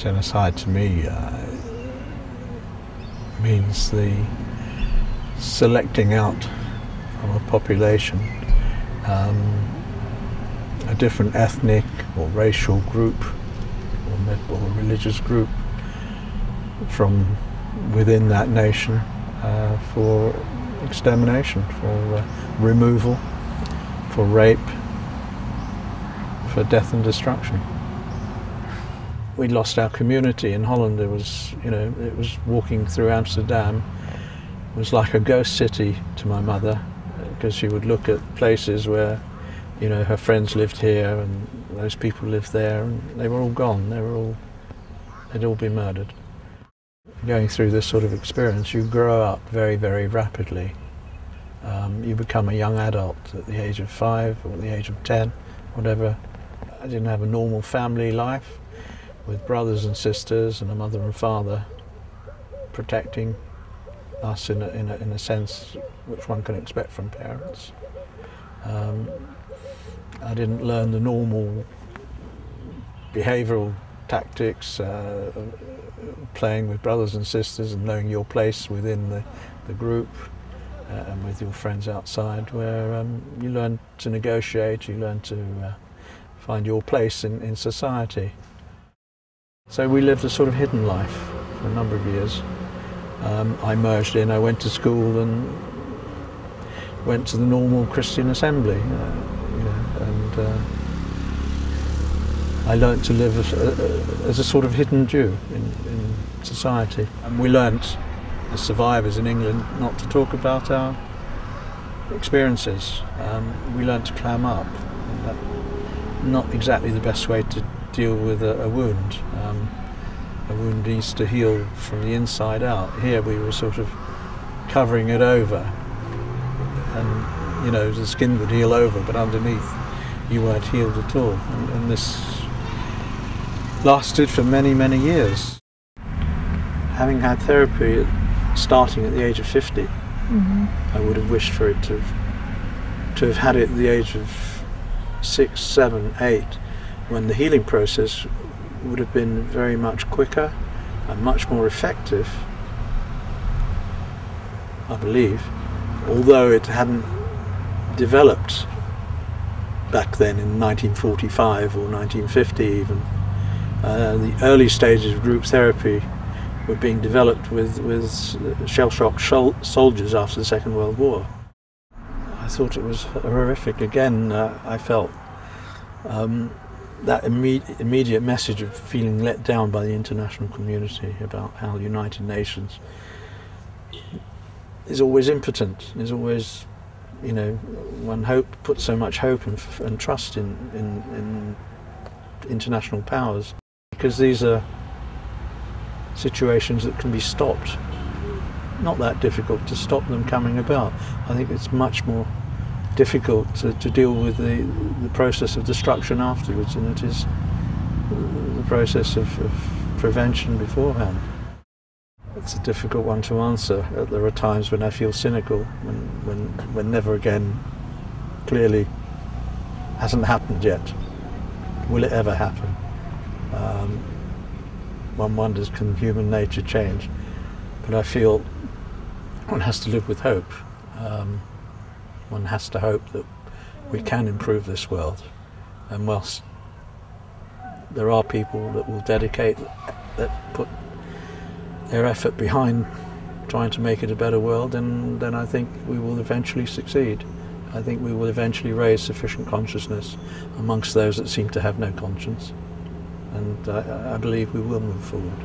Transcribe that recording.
Genocide to me means the selecting out from a population a different ethnic or racial group or religious group from within that nation for extermination, for removal, for rape, for death and destruction. We lost our community in Holland. It was walking through Amsterdam. It was like a ghost city to my mother, because she would look at places where, her friends lived here and those people lived there, and they were all gone. They'd all been murdered. Going through this sort of experience, you grow up very, very rapidly. You become a young adult at the age of 5 or at the age of 10, whatever. I didn't have a normal family life with brothers and sisters and a mother and father protecting us in a sense which one can expect from parents. I didn't learn the normal behavioural tactics, playing with brothers and sisters and knowing your place within the group and with your friends outside, where you learn to negotiate, you learn to find your place in society. So we lived a sort of hidden life for a number of years. I merged in, I went to school and went to the normal Christian assembly, and I learnt to live as a sort of hidden Jew in society. And we learnt, as survivors in England, not to talk about our experiences. We learnt to clam up. And that, not exactly the best way to deal with a wound. A wound needs to heal from the inside out. Here we were sort of covering it over, and the skin would heal over, but underneath you weren't healed at all. And this lasted for many, many years. Having had therapy starting at the age of 50, I would have wished for it to have had it at the age of 6, 7, 8, when the healing process would have been very much quicker and much more effective, I believe, although it hadn't developed back then in 1945 or 1950 even. The early stages of group therapy were being developed with shell-shocked soldiers after the Second World War. I thought it was horrific. Again, I felt that immediate message of feeling let down by the international community about how the United Nations is always impotent, is always, one puts so much hope and trust in international powers, because these are situations that can be stopped. Not that difficult to stop them coming about. I think it's much more difficult to deal with the process of destruction afterwards, and it is the process of prevention beforehand. It's a difficult one to answer. There are times when I feel cynical, when never again clearly hasn't happened yet. Will it ever happen? One wonders, can human nature change? But I feel one has to live with hope. One has to hope that we can improve this world, and whilst there are people that will that put their effort behind trying to make it a better world, then I think we will eventually succeed. I think we will eventually raise sufficient consciousness amongst those that seem to have no conscience, and I believe we will move forward.